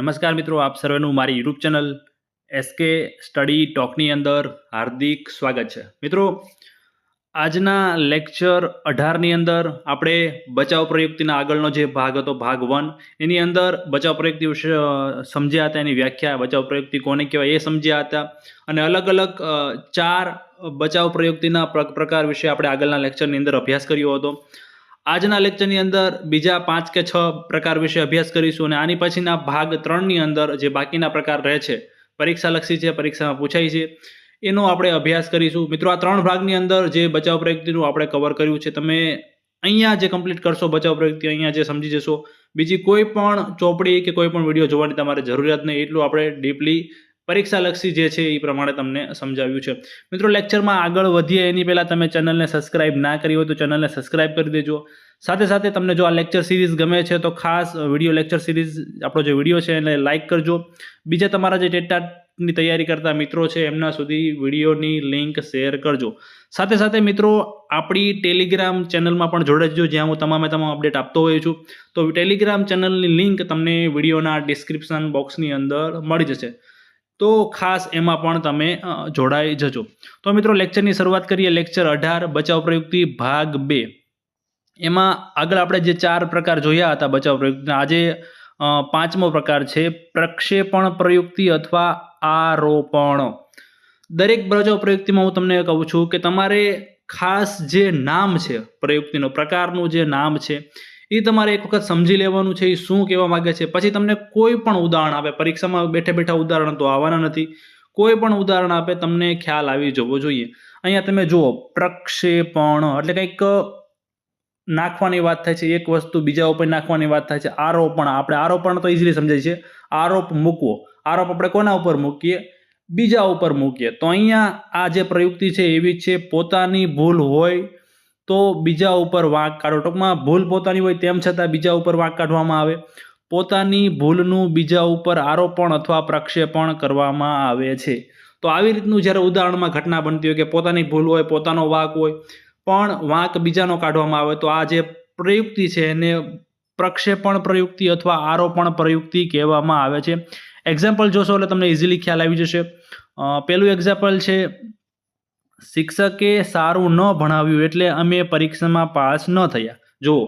નમસ્કાર મિત્રો, આપ સર્વેનું મારી યુટ્યુબ ચેનલ એસકે સ્ટડી ટોકની અંદર હાર્દિક સ્વાગત છે। મિત્રો, આજના લેક્ચર 18ની અંદર આપણે બચાવ પ્રયુક્તિના આગળનો જે ભાગ હતો ભાગ 1 એની અંદર બચાવ પ્રયુક્તિ વિશે સમજ્યા હતા, એની વ્યાખ્યા, બચાવ પ્રયુક્તિ કોને કહેવાય એ સમજ્યા હતા અને અલગ અલગ 4 બચાવ પ્રયુક્તિના પ્રકાર વિશે આપણે આગળના લેક્ચરની અંદર અભ્યાસ કર્યો હતો। આજના લેક્ચરની અંદર બીજા 5 કે 6 પ્રકાર વિશે અભ્યાસ કરીશું અને આની પછીના ભાગ 3ની અંદર જે બાકીના પ્રકાર રહે છે, પરીક્ષાલક્ષી છે, પરીક્ષામાં પૂછાય છે, એનો આપણે અભ્યાસ કરીશું। મિત્રો, આ 3 ભાગની અંદર જે બચાવ પ્રયુક્તિનું આપણે કવર કર્યું છે, તમે અહીંયા જે કમ્પ્લીટ કરશો બચાવ પ્રયુક્તિ, અહીંયા જે સમજી જશો, બીજી કોઈ પણ ચોપડી કે કોઈ પણ વિડીયો જોવાની તમારે જરૂરિયાત નહીં, એટલું આપણે ડીપલી પરીક્ષાલક્ષી જે છે એ પ્રમાણે તમને સમજાવ્યું છે। મિત્રો, લેક્ચરમાં આગળ વધીએ એની પહેલાં તમે ચેનલને સબસ્ક્રાઇબ ના કરી હોય તો ચેનલને સબસ્ક્રાઇબ કરી દેજો। સાથે સાથે તમને જો આ લેક્ચર સિરીઝ ગમે છે તો ખાસ વિડીયો લેક્ચર સિરીઝ આપણો જે વિડીયો છે એને લાઇક કરજો। બીજા તમારા જે ટેટની તૈયારી કરતા મિત્રો છે એમના સુધી વિડીયોની લિંક શેર કરજો। સાથે સાથે મિત્રો, આપણી ટેલિગ્રામ ચેનલમાં પણ જોડાજો, જ્યાં હું તમામ અપડેટ આપતો હોઉં છું। તો ટેલિગ્રામ ચેનલની લિંક તમને વિડીયોના ડિસ્ક્રિપ્શન બોક્સની અંદર મળી જશે, તો ખાસ એમાં પણ તમે જોડાઈ જજો। તો મિત્રો, લેક્ચરની શરૂઆત કરીએ। લેક્ચર 18 બચાવ પ્રયુક્તિ ભાગ 2। એમાં આગળ આપણે જે 4 પ્રકાર જોયા હતા બચાવ પ્રયુક્તિના, આજે 5મો પ્રકાર છે પ્રક્ષેપણ પ્રયુક્તિ અથવા આરોપણ। દરેક બચાવ પ્રયુક્તિમાં હું તમને કહું છું કે તમારે ખાસ જે નામ છે પ્રયુક્તિનો, પ્રકારનું જે નામ છે એ તમારે એક વખત સમજી લેવાનું છે, એ શું કહેવા માંગે છે। પછી તમને કોઈ પણ ઉદાહરણ આપે, પરીક્ષામાં બેઠા બેઠા ઉદાહરણ તો આવવાના નથી, કોઈ પણ ઉદાહરણ આપે તમને ખ્યાલ આવી જવો જોઈએ। અહીંયા તમે જુઓ, પ્રક્ષેપણ એટલે કંઈક નાખવાની વાત થાય છે, એક વસ્તુ બીજા ઉપર નાખવાની વાત થાય છે। આરોપણ, આપણે આરોપણ તો ઇઝીલી સમજાય છે, આરોપ મૂકવો। આરોપ આપણે કોના ઉપર મૂકીએ? બીજા ઉપર મૂકીએ। તો અહીંયા આ જે પ્રયુક્તિ છે એવી છે, પોતાની ભૂલ હોય તો બીજા ઉપર વાંક કાઢો। ટૂંકમાં ભૂલ પોતાની હોય તેમ છતાં બીજા ઉપર વાંક કાઢવામાં આવે। પોતાની ભૂલનું બીજા ઉપર આરોપણ અથવા પ્રક્ષેપણ કરવામાં આવે છે। તો આવી રીતનું જ્યારે ઉદાહરણમાં ઘટના બનતી હોય કે પોતાની ભૂલ હોય, પોતાનો વાંક હોય, પણ વાંક બીજાનો કાઢવામાં આવે, તો આ જે પ્રયુક્તિ છે એને પ્રક્ષેપણ પ્રયુક્તિ અથવા આરોપણ પ્રયુક્તિ કહેવામાં આવે છે। એક્ઝામ્પલ જોશો એટલે તમને ઇઝીલી ખ્યાલ આવી જશે। પહેલું એક્ઝામ્પલ છે, શિક્ષકે સારું ન ભણાવ્યું એટલે અમે પરીક્ષામાં પાસ ન થયા। જુઓ,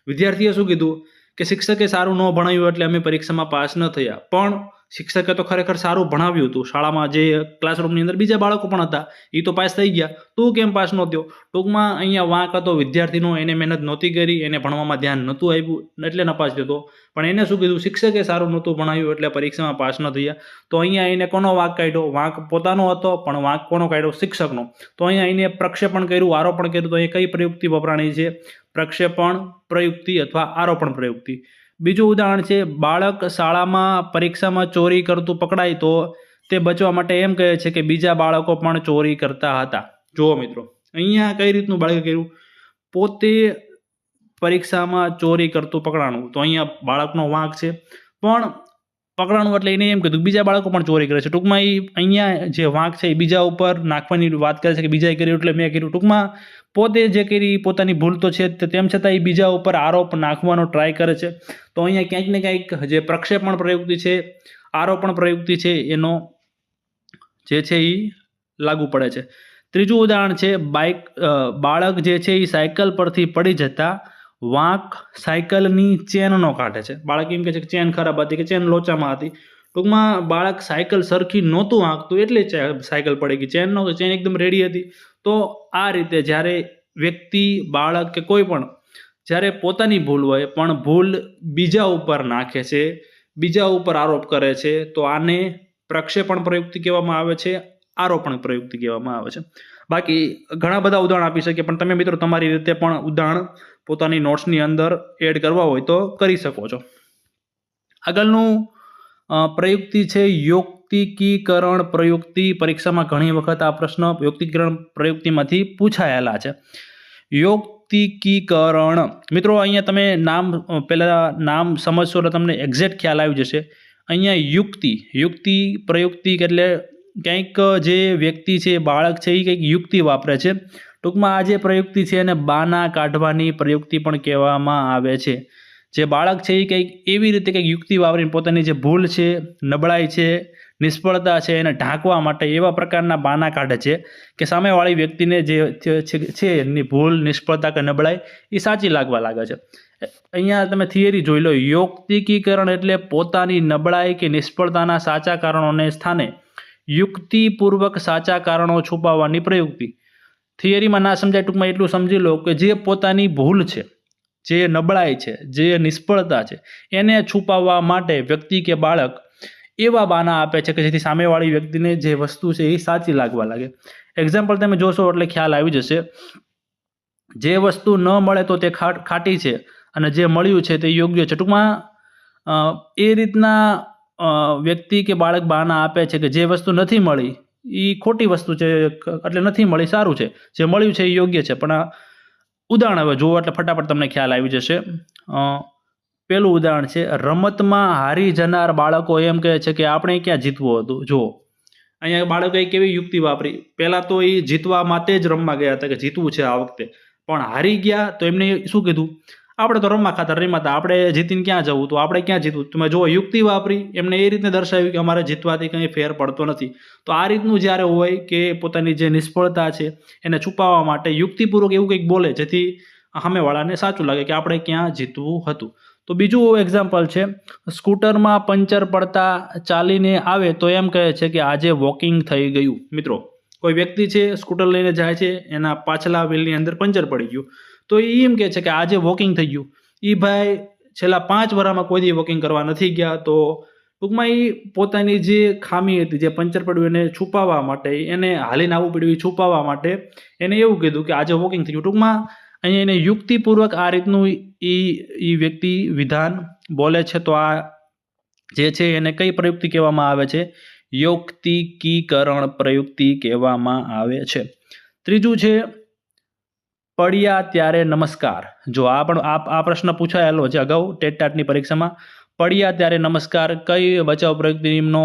વિદ્યાર્થીએ શું કીધું કે શિક્ષકે સારું ન ભણાવ્યું એટલે અમે પરીક્ષામાં પાસ ન થયા, પણ શિક્ષકે તો ખરેખર સારું ભણાવ્યું હતું। શાળામાં જે ક્લાસરૂમની અંદર બીજા બાળકો પણ હતા, એ તો પાસ થઈ ગયા, તું કેમ પાસ ન થયો? ટૂંકમાં અહીંયા વાંક હતો વિદ્યાર્થીનો, એને મહેનત નહોતી કરી, એને ભણવામાં ધ્યાન નહોતું આપ્યું એટલે નપાસ થયો। પણ એને શું કીધું? શિક્ષકે સારું નહોતું ભણાવ્યું એટલે પરીક્ષામાં પાસ ન થયા। તો અહીંયા એને કોનો વાંક કાઢ્યો? વાંક પોતાનો હતો, પણ વાંક કોનો કાઢ્યો? શિક્ષકનો। તો અહીંયા એને પ્રક્ષેપણ કર્યું, આરોપણ કર્યું। તો અહીંયા કઈ પ્રયુક્તિ વપરાણી છે? પ્રક્ષેપણ પ્રયુક્તિ અથવા આરોપણ પ્રયુક્તિ। બીજું ઉદાહરણ છે, બાળક શાળામાં પરીક્ષામાં ચોરી કરતું પકડાય તો તે બચવા માટે એમ કહે છે કે બીજા બાળકો પણ ચોરી કરતા હતા। જુઓ મિત્રો, અહીંયા કઈ રીતનું બાળકે કર્યું? પોતે પરીક્ષામાં ચોરી કરતું પકડાણું, તો અહીંયા બાળકનો વાંક છે, પણ પકડાણું એટલે એને એમ કીધું બીજા બાળકો પણ ચોરી કરે છે। ટૂંકમાં એ અહીંયા જે વાંક છે એ બીજા ઉપર નાખવાની વાત કરે છે કે બીજાએ કર્યું એટલે મેં કર્યું। ટૂંકમાં પોતે જે કરી પોતાની ભૂલ તો છે, તેમ છતાં એ બીજા ઉપર આરોપ નાખવાનો ટ્રાય કરે છે। તો અહીંયા ક્યાંક ને ક્યાંક જે પ્રક્ષેપણ પ્રયુક્તિ છે, આરોપણ પ્રયુક્તિ છે, એનો જે છે એ લાગુ પડે છે। ત્રીજું ઉદાહરણ છે, બાળક જે છે એ સાયકલ પરથી પડી જતા વાંક સાયકલની ચેનનો કાઢે છે। બાળક એમ કહે છે કે ચેન ખરાબ હતી, કે ચેન લોચામાં હતી। ટૂંકમાં બાળક સાયકલ સરખી નહોતું હાંકતું એટલે સાયકલ પડી ગઈ, ચેન નહોતું, ચેન એકદમ રેડી હતી। તો આ રીતે જ્યારે વ્યક્તિ, બાળક કે કોઈ પણ જ્યારે પોતાની ભૂલ હોય પણ ભૂલ બીજા ઉપર નાખે છે, બીજા ઉપર આરોપ કરે છે, તો આને પ્રક્ષેપણ પ્રયુક્તિ કહેવામાં આવે છે, આરોપણ પ્રયુક્તિ કહેવામાં આવે છે। બાકી ઘણા બધા ઉદાહરણ આપી શકીએ, પણ તમે મિત્રો તમારી રીતે પણ ઉદાહરણ પોતાની નોટ્સની અંદર એડ કરવા હોય તો કરી શકો છો। આગળનું પ્રયુક્તિ છે યુક્તિકીકરણ પ્રયુક્તિ। પરીક્ષામાં ઘણી વખત આ પ્રશ્ન યુક્તિકીકરણ પ્રયુક્તિમાંથી પૂછાયેલા છે। યુક્તિકીકરણ, મિત્રો અહીંયા તમે નામ સમજશો એટલે તમને એક્ઝેક્ટ ખ્યાલ આવી જશે। અહીંયા યુક્તિ પ્રયુક્તિ એટલે કંઈક જે વ્યક્તિ છે, બાળક છે, એ કંઈક યુક્તિ વાપરે છે। ટૂંકમાં આ જે પ્રયુક્તિ છે એને બાના કાઢવાની પ્રયુક્તિ પણ કહેવામાં આવે છે। જે બાળક છે એ કંઈક એવી રીતે કંઈક યુક્તિ વાપરીને પોતાની જે ભૂલ છે, નબળાઈ છે, નિષ્ફળતા છે એને ઢાંકવા માટે એવા પ્રકારના બહાના કાઢે છે કે સામેવાળી વ્યક્તિને જે છે એની ભૂલ, નિષ્ફળતા કે નબળાઈ એ સાચી લાગવા લાગે છે. અહીંયા તમે થિયરી જોઈ લો. યૌક્તિકીકરણ એટલે પોતાની નબળાઈ કે નિષ્ફળતાના સાચા કારણોને સ્થાને યુક્તિપૂર્વક સાચા કારણો છુપાવવાની પ્રયુક્તિ. થિયરીમાં ના સમજાય, ટૂંકમાં એટલું સમજી લો કે જે પોતાની ભૂલ છે, જે નબળાઈ છે, જે નિષ્ફળતા છે એને છુપાવવા માટે વ્યક્તિ કે બાળક એવા બહાના આપે છે કે જેથી સામેવાળી વ્યક્તિને જે વસ્તુ છે એ સાચી લાગવા લાગે. એક્ઝામ્પલ તમે જોશો એટલે ખ્યાલ આવી જશે. જે વસ્તુ ન મળે તો તે ખાટી છે અને જે મળ્યું છે તે યોગ્ય છે. ટૂંકમાં એ રીતના વ્યક્તિ કે બાળક બહાના આપે છે કે જે વસ્તુ નથી મળી એ ખોટી વસ્તુ છે, એટલે નથી મળી સારું છે, જે મળ્યું છે એ યોગ્ય છે. પણ ઉદાહરણ હવે જુઓ એટલે ફટાફટ તમને ખ્યાલ આવી જશે. પેલું ઉદાહરણ છે, રમતમાં હારી જનાર બાળકો એમ કહે છે કે આપણે ક્યાં જીતવું હતું. જુઓ અહીંયા બાળકોએ કેવી યુક્તિ વાપરી. પહેલાં તો એ જીતવા માટે જ રમવા ગયા હતા કે જીતવું છે આ વખતે, પણ હારી ગયા તો એમને શું કીધું, આપણે તો રમવા ખાતર રમ્યા હતા, આપણે જીતીને ક્યાં જવું, તો આપણે ક્યાં જીતવું. તમે જુઓ યુક્તિ વાપરી, એમને એ રીતે દર્શાવ્યું કે અમારે જીતવાથી કંઈ ફેર પડતો નથી. તો આ રીતનું જ્યારે હોય કે પોતાની જે નિષ્ફળતા છે એને છુપાવવા માટે યુક્તિપૂર્વક એવું કંઈક બોલે જેથી સામેવાળાને સાચું લાગે કે આપણે ક્યાં જીતવું હતું. તો બીજું એક્ઝામ્પલ છે, સ્કૂટરમાં પંચર પડતા ચાલીને આવે તો એમ કહે છે કે આજે વોકિંગ થઈ ગયું. મિત્રો, કોઈ વ્યક્તિ છે સ્કૂટર લઈને જાય છે, એના પાછલા વ્હીલની અંદર પંચર પડી ગયું, તો એ એમ કહે છે કે આજે વોકિંગ થઈ ગયું. એ ભાઈ છેલ્લા 5 વર્ષમાં કોઈ દી વોકિંગ કરવા નથી ગયા. તો ટૂંકમાં એ પોતાની જે ખામી હતી, જે પંચર પડ્યું એને છુપાવવા માટે, એને હાલીને આવવું પડ્યું એ છુપાવવા માટે એને એવું કીધું કે આજે વોકિંગ થઈ ગયું. ટૂંકમાં અહીંયા એને યુક્તિપૂર્વક આ રીતનું એ વ્યક્તિ વિધાન બોલે છે. તો આ જે છે એને કઈ પ્રયુક્તિ કહેવામાં આવે છે? યૌક્તિકીકરણ પ્રયુક્તિ કહેવામાં આવે છે. ત્રીજું છે, પડ્યા ત્યારે નમસ્કાર. જો આ પણ આ પ્રશ્ન પૂછાયેલો છે અગાઉ ટેટ-ટાટની પરીક્ષામાં. પડ્યા ત્યારે નમસ્કાર કઈ બચાવ પ્રયુક્તિનો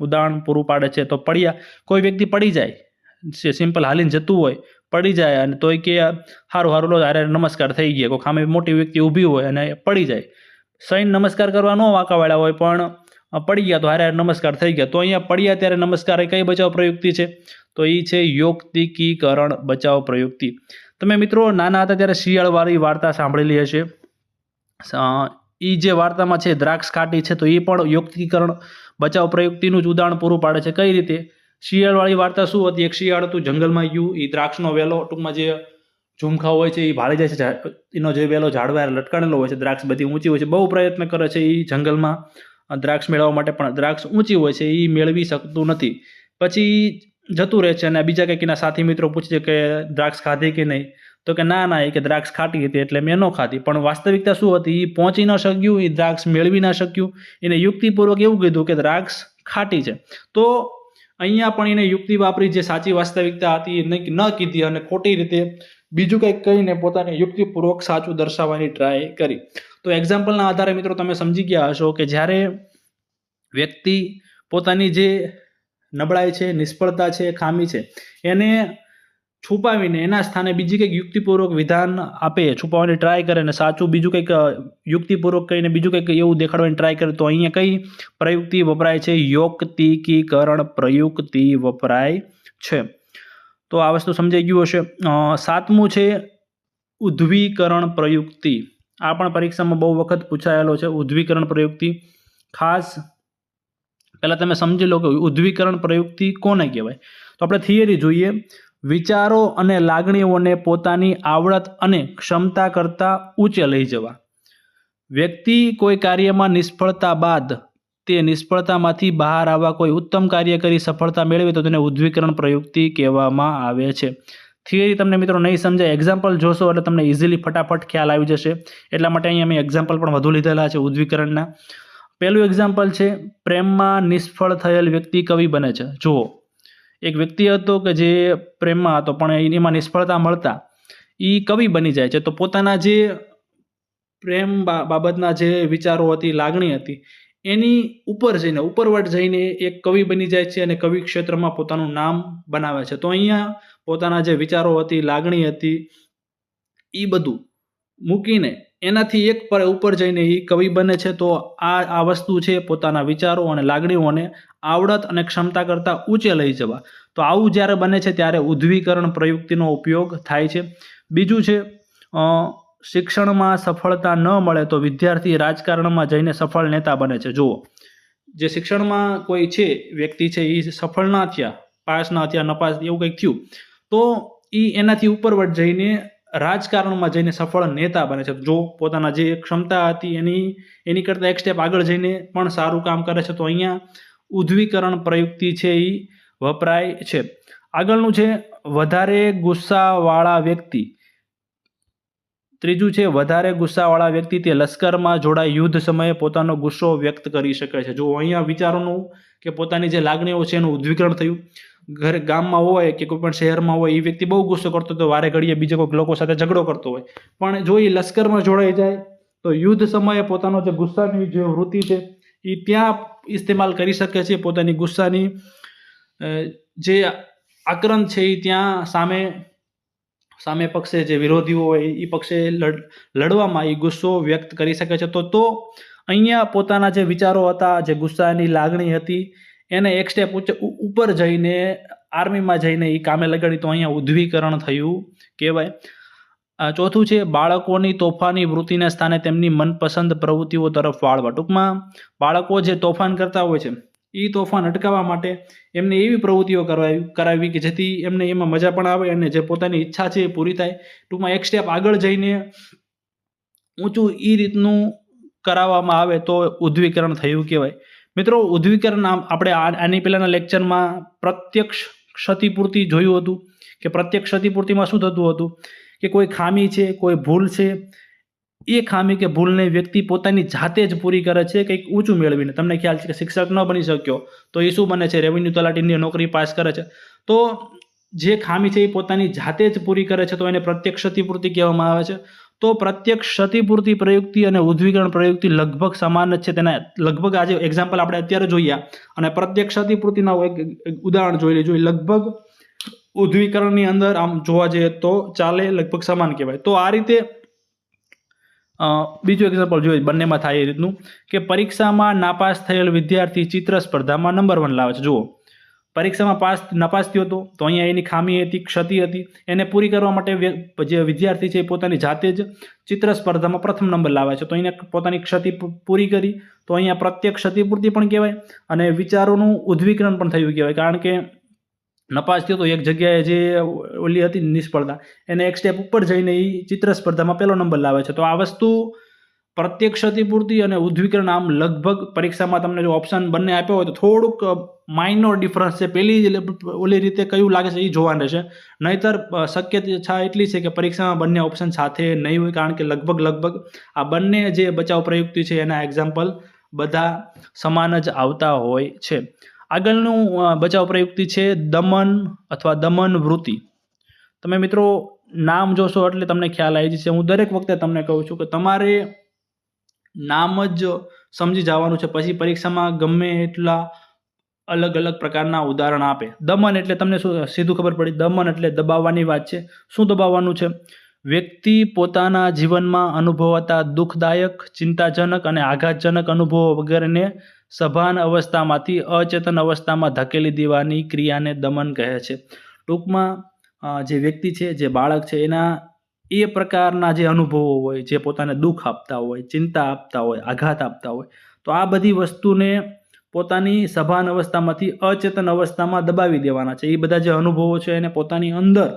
ઉદાહરણ પૂરું પાડે છે? તો પડ્યા, કોઈ વ્યક્તિ પડી જાય, સિમ્પલ હાલીને જતું હોય, પડી જાય અને તોય કે સારું લો અરે નમસ્કાર થઈ ગયા. કોઈ સામે મોટી વ્યક્તિ ઊભી હોય અને પડી જાય, સૈન નમસ્કાર કરવા ન વાંકાવાળા હોય પણ પડી ગયા તો હારે નમસ્કાર થઈ ગયા. તો અહીંયા પડ્યા ત્યારે નમસ્કાર એ કઈ બચાવ પ્રયુક્તિ છે? તો એ છે યૌક્તિકીકરણ બચાવ પ્રયુક્તિ. તમે મિત્રો નાના હતા ત્યારે શિયાળવાળી વાર્તા સાંભળેલી હશે. એ જે વાર્તામાં છે દ્રાક્ષ ખાટી છે, તો એ પણ યૌક્તિકીકરણ બચાવ પ્રયુક્તિનું જ ઉદાહરણ પૂરું પાડે છે. કઈ રીતે? શિયાળવાળી વાર્તા શું હતી? એક શિયાળ હતું, જંગલમાં ગયું, એ દ્રાક્ષનો વેલો, ટૂંકમાં જે ઝુમખા હોય છે એ ભાળી જાય છે, એનો જે વેલો ઝાડવા લટકાણેલો હોય છે, દ્રાક્ષ બધી ઊંચી હોય છે, બહુ પ્રયત્ન કરે છે એ જંગલમાં દ્રાક્ષ મેળવવા માટે, પણ દ્રાક્ષ ઊંચી હોય છે એ મેળવી શકતું નથી. પછી જતું રહે છે અને બીજા કંઈક એના સાથી મિત્રો પૂછે છે કે દ્રાક્ષ ખાધી કે નહીં, તો કે ના એ કે દ્રાક્ષ ખાટી હતી એટલે મેં ન ખાધી. પણ વાસ્તવિકતા શું હતી? એ પહોંચી ન શક્યું, એ દ્રાક્ષ મેળવી ન શક્યું, એને યુક્તિપૂર્વક એવું કીધું કે દ્રાક્ષ ખાટી છે. તો અહીંયા પણ એને યુક્તિ વાપરી, જે સાચી વાસ્તવિકતા હતી એ ન કીધી અને ખોટી રીતે બીજું કંઈક કહીને પોતાને યુક્તિપૂર્વક સાચું દર્શાવવાની ટ્રાય કરી. તો એક્ઝામ્પલના આધારે મિત્રો તમે સમજી ગયા હશો કે જ્યારે વ્યક્તિ પોતાની જે નબળાઈ છે, નિષ્ફળતા છે, ખામી છે એને છુપાવીને એના સ્થાને બીજી કંઈક યુક્તિપૂર્વક વિધાન આપે, છુપાવવાની ટ્રાય કરે ને સાચું બીજું કંઈક યુક્તિપૂર્વક કહીને બીજું કંઈક એવું દેખાડવાની ટ્રાય કરે, તો અહીંયા કઈ પ્રયુક્તિ વપરાય છે? યૌક્તિકીકરણ પ્રયુક્તિ વપરાય છે. તો આ વસ્તુ સમજાઈ ગયું હશે. 7મું છે ઉદ્ધ્વીકરણ પ્રયુક્તિ. આ પણ પરીક્ષામાં બહુ વખત પૂછાયેલો છે. ઉદ્ધ્વીકરણ પ્રયુક્તિ ખાસ પહેલાં તમે સમજી લો કે ઉદ્ધ્વીકરણ પ્રયુક્તિ કોને કહેવાય. તો આપણે થિયરી જોઈએ. વિચારો અને લાગણીઓને પોતાની આવડત અને ક્ષમતા કરતાં ઊંચે લઈ જવા. વ્યક્તિ કોઈ કાર્યમાં નિષ્ફળતા બાદ તે નિષ્ફળતામાંથી બહાર આવવા કોઈ ઉત્તમ કાર્ય કરી સફળતા મેળવે તો તેને ઉદ્ધ્વીકરણ પ્રયુક્તિ કહેવામાં આવે છે. થિયરી તમને મિત્રો નહીં સમજાય, એક્ઝામ્પલ જોશો એટલે તમને ઇઝીલી ફટાફટ ખ્યાલ આવી જશે. એટલા માટે અહીંયા મેં એક્ઝામ્પલ પણ વધુ લીધેલા છે ઉદ્ધ્વીકરણના. પહેલું એક્ઝામ્પલ છે, પ્રેમમાં નિષ્ફળ થયેલ વ્યક્તિ કવિ બને છે. જુઓ, એક વ્યક્તિ હતો કે જે પ્રેમમાં હતો પણ એમાં નિષ્ફળતા મળતા એ કવિ બની જાય છે. તો પોતાના જે પ્રેમ બાબતના જે વિચારો હતી, લાગણી હતી, એની ઉપરવટ જઈને એક કવિ બની જાય છે અને કવિ ક્ષેત્રમાં પોતાનું નામ બનાવે છે. તો અહીંયા પોતાના જે વિચારો હતી, લાગણી હતી, એ બધું મૂકીને એનાથી એક પર ઉપર જઈને એ કવિ બને છે. તો આ વસ્તુ છે પોતાના વિચારો અને લાગણીઓને આવડત અને ક્ષમતા કરતાં ઊંચે લઈ જવા. તો આવું જ્યારે બને છે ત્યારે ઉદ્દીકરણ પ્રયુક્તિનો ઉપયોગ થાય છે. બીજું છે શિક્ષણમાં સફળતા ન મળે તો વિદ્યાર્થી રાજકારણમાં જઈને સફળ નેતા બને છે. જુઓ, જે શિક્ષણમાં કોઈ છે વ્યક્તિ છે એ સફળ ના થયા, પાસ ના થયા, નપાસ એવું કંઈક થયું, તો એ એનાથી ઉપરવટ જઈને રાજકારણમાં જઈને સફળ નેતા બને છે. જો પોતાના જે ક્ષમતા હતી એની કરતાં એક સ્ટેપ આગળ જઈને પણ સારું કામ કરે છે. તો અહીંયા ઉદ્દીકરણ પ્રયુક્તિ છે એ વપરાય છે. આગળનું છે વધારે ગુસ્સાવાળા વ્યક્તિ. ત્રીજું છે વધારે ગુસ્સાવાળા વ્યક્તિ તે લશ્કરમાં જોડાઈ યુદ્ધ સમયે પોતાનો ગુસ્સો વ્યક્ત કરી શકે છે. જો અહીંયા વિચારોનું કે પોતાની જે લાગણીઓ છે એનું ઉદ્દીકરણ થયું. ઘરે ગામમાં હોય કે કોઈ પણ શહેરમાં હોય, એ વ્યક્તિ બહુ ગુસ્સો કરતો હતો, વારે ઘડીએ બીજા કોઈ લોકો સાથે ઝઘડો કરતો હોય, પણ જો એ લશ્કરમાં જોડાઈ જાય તો યુદ્ધ સમયે પોતાનો જે ગુસ્સાની જે વૃત્તિ છે એ ત્યાં ઇસ્તેમાલ કરી શકે છે. પોતાની ગુસ્સાની જે આક્રંદ છે એ ત્યાં સામે પક્ષે જે વિરોધીઓ હોય એ પક્ષે લડવામાં એ ગુસ્સો વ્યક્ત કરી શકે છે. તો અહીંયા પોતાના જે વિચારો હતા, જે ગુસ્સાની લાગણી હતી, એને એક સ્ટેપ ઉપર જઈને આર્મીમાં જઈને એ કામે લગાડી. તો અહીંયા ઉદ્દીકરણ થયું કહેવાય. ચોથું છે બાળકોની તોફાની વૃત્તિના સ્થાને તેમની મનપસંદ પ્રવૃત્તિઓ તરફ વાળવા. ટૂંકમાં બાળકો જે તોફાન કરતા હોય છે એ તોફાન અટકાવવા માટે એમને એવી પ્રવૃત્તિઓ કરાવી કે જેથી એમને એમાં મજા પણ આવે અને જે પોતાની ઈચ્છા છે એ પૂરી થાય. ટૂંકમાં એક સ્ટેપ આગળ જઈને ઊંચું એ રીતનું કરાવવામાં આવે તો ઉદ્દીકરણ થયું કહેવાય. મિત્રો, ઉદ્દીકરણ આપણે આની પહેલાંના લેક્ચરમાં પ્રત્યક્ષ ક્ષતિપૂર્તિ જોયું હતું કે પ્રત્યક્ષ ક્ષતિપૂર્તિમાં શું થતું હતું કે કોઈ ખામી છે, કોઈ ભૂલ છે, એ ખામી કે ભૂલને વ્યક્તિ પોતાની જાતે જ પૂરી કરે છે કંઈક ઊંચું મેળવીને. તમને ખ્યાલ છે કે શિક્ષક ન બની શક્યો તો એ શું બને છે, રેવન્યુ તલાટીની નોકરી પાસ કરે છે. તો જે ખામી છે એ પોતાની જાતે જ પૂરી કરે છે તો એને પ્રત્યક્ષ ક્ષતિપૂર્તિ કહેવામાં આવે છે. તો પ્રત્યક્ષ ક્ષતિપૂર્તિ પ્રયુક્તિ અને ઉદ્દીકરણ પ્રયુક્તિ લગભગ સમાન જ છે. તેના લગભગ આજે એક્ઝામ્પલ આપણે અત્યારે જોઈએ અને પ્રત્યક્ષ ક્ષતિપૂર્તિના એક ઉદાહરણ જોઈ લેજો. લગભગ ઉદ્દીકરણની અંદર આમ જોવા જઈએ તો ચાલે, લગભગ સમાન કહેવાય. તો આ રીતે બીજું એક્ઝામ્પલ જોઈએ બંનેમાં થાય એ રીતનું કે પરીક્ષામાં નાપાસ થયેલ વિદ્યાર્થી ચિત્ર સ્પર્ધામાં નંબર 1 લાવે છે. જુઓ, પરીક્ષામાં નાપાસ થયો હતો તો અહીંયા એની ખામી હતી, ક્ષતિ હતી, એને પૂરી કરવા માટે જે વિદ્યાર્થી છે એ પોતાની જાતે જ ચિત્ર સ્પર્ધામાં પ્રથમ નંબર લાવે છે. તો એને પોતાની ક્ષતિ પૂરી કરી તો અહીંયા પ્રત્યક્ષ ક્ષતિપૂર્તિ પણ કહેવાય અને વિચારોનું ઉદ્દીકરણ પણ થયું કહેવાય. કારણ કે નપાસ થયો તો એક જગ્યાએ જે ઓલી હતી નિષ્ફળતા, એને એક સ્ટેપ ઉપર જઈને એ ચિત્ર સ્પર્ધામાં પહેલો નંબર લાવે છે. તો આ વસ્તુ પ્રત્યક્ષ ક્ષતિપૂર્તિ અને ઉદ્દીકરણ આમ લગભગ પરીક્ષામાં તમને જો ઓપ્શન બંને આપ્યો હોય તો થોડુંક માઇનોર ડિફરન્સ છે. પેલી ઓલી રીતે કયું લાગે છે એ જોવાનું રહેશે. નહીતર શક્યતા એટલી છે કે પરીક્ષામાં બંને ઓપ્શન સાથે નહીં હોય. કારણ કે લગભગ આ બંને જે બચાવ પ્રયુક્તિ છે એના એક્ઝામ્પલ બધા સમાન જ આવતા હોય છે. આગળનું બચાવ પ્રયુક્તિ છે દમન અથવા દમન વૃત્તિ. તમે મિત્રો નામ જોશો એટલે તમને ખ્યાલ આવી જશે. હું દરેક વખતે તમને કહું છું કે તમારે નામ જ સમજી જવાનું છે. પછી પરીક્ષામાં ગમે એટલા અલગ પ્રકારના ઉદાહરણ આપે. દમન એટલે તમને શું સીધું ખબર પડી, દમન એટલે દબાવવાની વાત છે. શું દબાવવાનું છે? વ્યક્તિ પોતાના જીવનમાં અનુભવાતા દુઃખદાયક, ચિંતાજનક અને આઘાતજનક અનુભવો વગેરેને સભાન અવસ્થામાંથી અચેતન અવસ્થામાં ધકેલી દેવાની ક્રિયાને દમન કહે છે. ટૂંકમાં જે વ્યક્તિ છે, જે બાળક છે, એના એ પ્રકારના જે અનુભવો હોય, જે પોતાને દુઃખ આપતા હોય, ચિંતા આપતા હોય, આઘાત આપતા હોય, તો આ બધી વસ્તુને પોતાની સભાન અવસ્થામાંથી અચેતન અવસ્થામાં દબાવી દેવાના છે. એ બધા જે અનુભવો છે એને પોતાની અંદર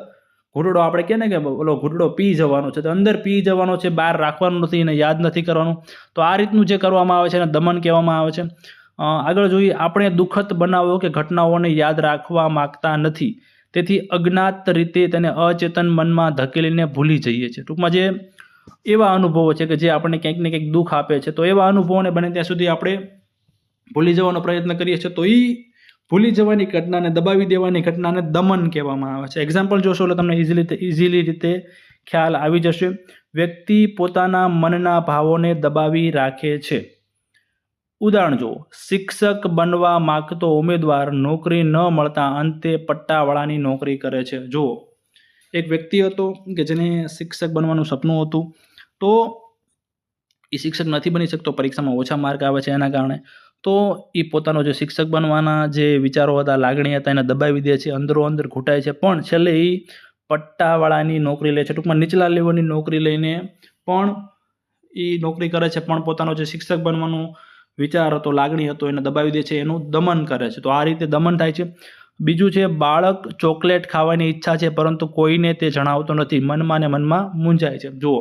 ઘૂંટડો, આપણે કહે ને કે ઓલો ઘૂંટડો પી જવાનો છે, તો અંદર પી જવાનો છે, બહાર રાખવાનું નથી, એને યાદ નથી કરવાનું. તો આ રીતનું જે કરવામાં આવે છે એને દમન કહેવામાં આવે છે. આગળ જોઈએ, આપણે દુઃખદ બનાવો કે ઘટનાઓને યાદ રાખવા માગતા નથી, તેથી અજ્ઞાત રીતે તેને અચેતન મનમાં ધકેલીને ભૂલી જઈએ છીએ. ટૂંકમાં જે એવા અનુભવો છે કે જે આપણને ક્યાંક ને ક્યાંક દુઃખ આપે છે, તો એવા અનુભવોને બને ત્યાં સુધી આપણે ભૂલી જવાનો પ્રયત્ન કરીએ છીએ. તો એ ભૂલી જવાની ઘટનાને, દબાવી દેવાની ઘટનાને દમન કહેવામાં આવે છે. એક્ઝામ્પલ જોશો એટલે તમને ઇઝીલી રીતે ખ્યાલ આવી જશે. વ્યક્તિ પોતાના મનના ભાવોને દબાવી રાખે છે. ઉદાહરણ જુઓ, શિક્ષક બનવા માંગતો ઉમેદવાર નોકરી ન મળતા અંતે પટ્ટાવાળાની નોકરી કરે છે. જુઓ, એક વ્યક્તિ હતો કે જેને શિક્ષક બનવાનું સપનું હતું. તો એ શિક્ષક નથી બની શકતો, પરીક્ષામાં ઓછા માર્ક આવે છે એના કારણે, તો એ પોતાનો જે શિક્ષક બનવાના જે વિચારો હતા, લાગણી હતા, એને દબાવી દે છે, અંદરો અંદર ઘૂંટાય છે, પણ છેલ્લે એ પટ્ટાવાળાની નોકરી લે છે, ટૂંકમાં નીચલા લેવલની નોકરી લઈને પણ એ નોકરી કરે છે, પણ પોતાનો જે શિક્ષક બનવાનો વિચાર હતો, લાગણી હતો, એને દબાવી દે છે, એનું દમન કરે છે. તો આ રીતે દમન થાય છે. બીજું છે, બાળક ચોકલેટ ખાવાની ઈચ્છા છે પરંતુ કોઈને તે જણાવતો નથી, મનમાં ને મનમાં મૂંઝાય છે. જુઓ,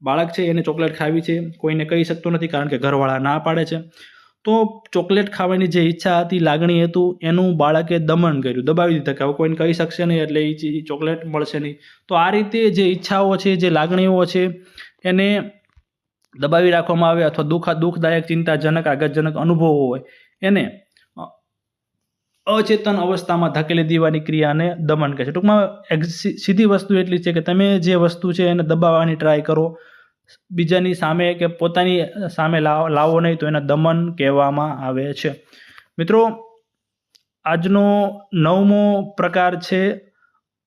બાળક છે એને ચોકલેટ ખાવી છે, કોઈને કહી શકતો નથી કારણ કે ઘરવાળા ના પાડે છે. તો ચોકલેટ ખાવાની જે ઈચ્છા હતી, લાગણી હતું, એનું બાળકે દમન કર્યું, દબાવી દીધા કે હવે કોઈને કહી શકશે નહીં એટલે એ ચોકલેટ મળશે નહીં. તો આ રીતે જે ઈચ્છાઓ છે, જે લાગણીઓ છે, એને દબાવી રાખવામાં આવે અથવા દુઃખદાયક, ચિંતાજનક, આઘાતજનક અનુભવો હોય એને અચેતન અવસ્થામાં ધકેલી દેવાની ક્રિયાને દમન કહે છે. ટૂંકમાં સીધી વસ્તુ એટલી છે કે તમે જે વસ્તુ છે એને દબાવવાની ટ્રાય કરો, બીજાની સામે કે પોતાની સામે લાવો નહીં, તો એને દમન કહેવામાં આવે છે. મિત્રો, આજનો 9મો પ્રકાર છે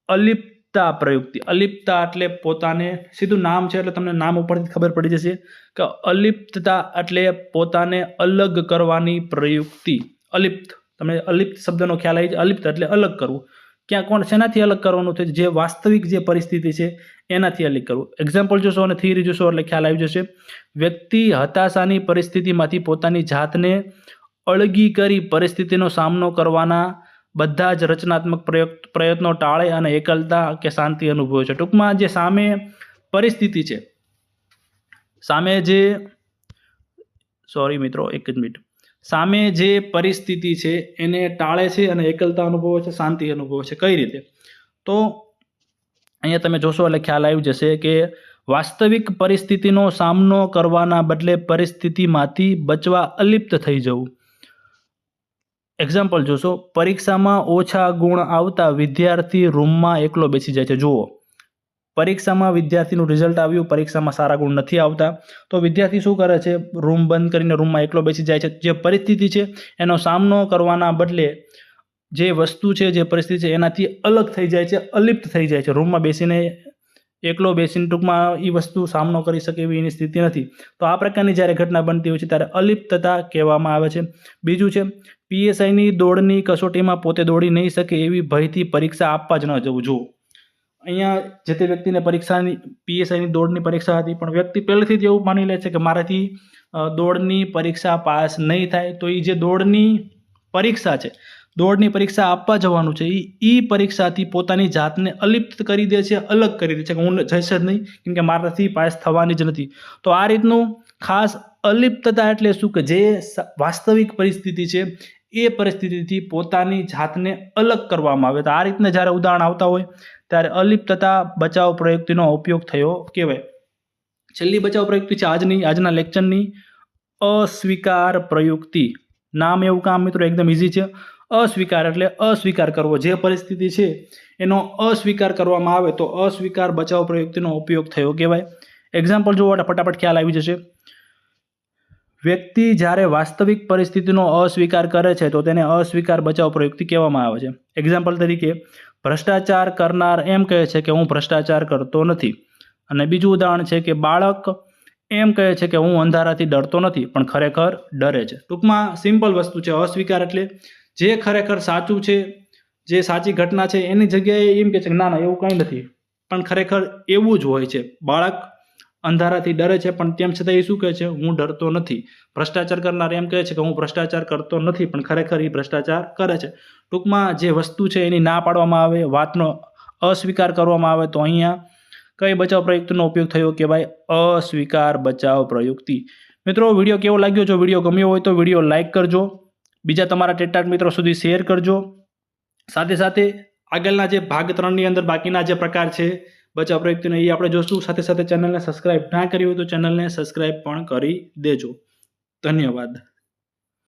અલિપ્તતા પ્રયુક્તિ. અલિપ્તતા એટલે પોતાને, સીધું નામ છે એટલે તમને નામ ઉપરથી ખબર પડી જશે કે અલિપ્તતા એટલે પોતાને અલગ કરવાની પ્રયુક્તિ. અલિપ્ત, તમને અલિપ્ત શબ્દનો ખ્યાલ આવી જાય. અલિપ્ત એટલે અલગ કરવું. ક્યાં શેનાથી અલગ કરવાનું છે? જે વાસ્તવિક જે પરિસ્થિતિ છે એનાથી અલગ કરવું. એક્ઝામ્પલ જોશો અને થિયરી જોશો એટલે ખ્યાલ આવી જશે. વ્યક્તિ હતાશાની પરિસ્થિતિમાંથી પોતાની જાતને અળગી કરી પરિસ્થિતિનો સામનો કરવાના બધા જ રચનાત્મક પ્રયત્નો ટાળે અને એકલતા કે શાંતિ અનુભવે છે. ટૂંકમાં જે સામે પરિસ્થિતિ છે, સામે જે પરિસ્થિતિ છે એને ટાળે છે અને એકલતા અનુભવે છે, શાંતિ અનુભવે છે. કઈ રીતે? તો અહીંયા તમે જોશો એટલે ખ્યાલ આવી જશે કે વાસ્તવિક પરિસ્થિતિનો સામનો કરવાના બદલે પરિસ્થિતિમાંથી બચવા અલિપ્ત થઈ જવું. એક્ઝામ્પલ જોશો, પરીક્ષામાં ઓછા ગુણ આવતા વિદ્યાર્થી રૂમમાં એકલો બેસી જાય છે. જુઓ, પરીક્ષામાં વિદ્યાર્થીનું રિઝલ્ટ આવ્યું, પરીક્ષામાં સારા ગુણ નથી આવતા, તો વિદ્યાર્થી શું કરે છે? રૂમ બંધ કરીને રૂમમાં એકલો બેસી જાય છે. જે પરિસ્થિતિ છે એનો સામનો કરવાના બદલે જે વસ્તુ છે, જે પરિસ્થિતિ છે એનાથી અલગ થઈ જાય છે, અલિપ્ત થઈ જાય છે. રૂમમાં બેસીને એકલો બેસીને ટૂંકમાં એ વસ્તુ સામનો કરી શકે એવી એની સ્થિતિ નથી. તો આ પ્રકારની જ્યારે ઘટના બનતી હોય છે ત્યારે અલિપ્તતા કહેવામાં આવે છે. બીજું છે, PSIની દોડની કસોટીમાં પોતે દોડી નહીં શકે એવી ભયથી પરીક્ષા આપવા જ ન જવું. જુઓ, અહીંયા જે તે વ્યક્તિને PSIની દોડની પરીક્ષા હતી, પણ વ્યક્તિ પહેલેથી જ એવું માની લે છે કે મારાથી દોડની પરીક્ષા પાસ નહીં થાય, તો એ જે દોડની પરીક્ષા છે, દોડની પરીક્ષા આપવા જવાનું છે, એ પરીક્ષાથી પોતાની જાતને અલિપ્ત કરી દે છે, અલગ કરી દે છે કે હું જઈશ જ નહીં કેમ કે મારાથી પાસ થવાની જ નથી. તો આ રીતનું ખાસ અલિપ્તતા એટલે શું કે જે વાસ્તવિક પરિસ્થિતિ છે એ પરિસ્થિતિથી પોતાની જાતને અલગ કરવામાં આવે. તો આ રીતના જ્યારે ઉદાહરણ આવતા હોય ત્યારે અલિપ્તતા બચાવ પ્રયુક્તિનો ઉપયોગ થયો કહેવાય. છેલ્લી બચાવ પ્રયુક્તિ છે આજના લેક્ચરની અસ્વીકાર પ્રયુક્તિ. નામ એવું કામ મિત્રો એકદમ ઇઝી છે. અસ્વીકાર એટલે અસ્વીકાર કરવો. જે પરિસ્થિતિ છે એનો અસ્વીકાર કરવામાં આવે તો અસ્વીકાર બચાવ પ્રયુક્તિનો ઉપયોગ થયો કહેવાય. એક્ઝામ્પલ જોવો એટલે ફટાફટ ખ્યાલ આવી જશે. વ્યક્તિ જ્યારે વાસ્તવિક પરિસ્થિતિનો અસ્વીકાર કરે છે તો તેને અસ્વીકાર બચાવ પ્રયુક્તિ કહેવામાં આવે છે. એક્ઝામ્પલ તરીકે, ભ્રષ્ટાચાર કરનાર એમ કહે છે કે હું ભ્રષ્ટાચાર કરતો નથી. અને બીજું ઉદાહરણ છે કે બાળક એમ કહે છે કે હું અંધારાથી ડરતો નથી પણ ખરેખર ડરે છે. ટૂંકમાં સિમ્પલ વસ્તુ છે. અસ્વીકાર એટલે જે ખરેખર સાચું છે, જે સાચી ઘટના છે એની જગ્યાએ એમ કહે છે કે ના એવું કંઈ નથી, પણ ખરેખર એવું જ હોય છે. બાળક અંધારાથી ડરે છે પણ તેમ છતાં એ શું કહે છે? હું ડરતો નથી. ભ્રષ્ટાચાર કરનાર એમ કહે છે કે હું ભ્રષ્ટાચાર કરતો નથી પણ ખરેખર એ ભ્રષ્ટાચાર કરે છે. ટૂંકમાં જે વસ્તુ છે એની ના પાડવામાં આવે, વાતનો અસ્વીકાર કરવામાં આવે, તો અહીંયા કઈ બચાવ પ્રયુક્તિનો ઉપયોગ થયો કે ભાઈ અસ્વીકાર બચાવ પ્રયુક્તિ. મિત્રો, વિડીયો કેવો લાગ્યો? જો વિડીયો ગમ્યો હોય તો વિડીયો લાઇક કરજો, બીજા તમારા ટેટાટ મિત્રો સુધી શેર કરજો. સાથે સાથે આગળના જે ભાગ 3ની અંદર બાકીના જે પ્રકાર છે બચાવ પ્રયુક્તિનો એ આપણે જોશું. સાથે સાથે ચેનલને સબસ્ક્રાઇબ ના કરી હોય તો ચેનલને સબસ્ક્રાઇબ પણ કરી દેજો. ધન્યવાદ.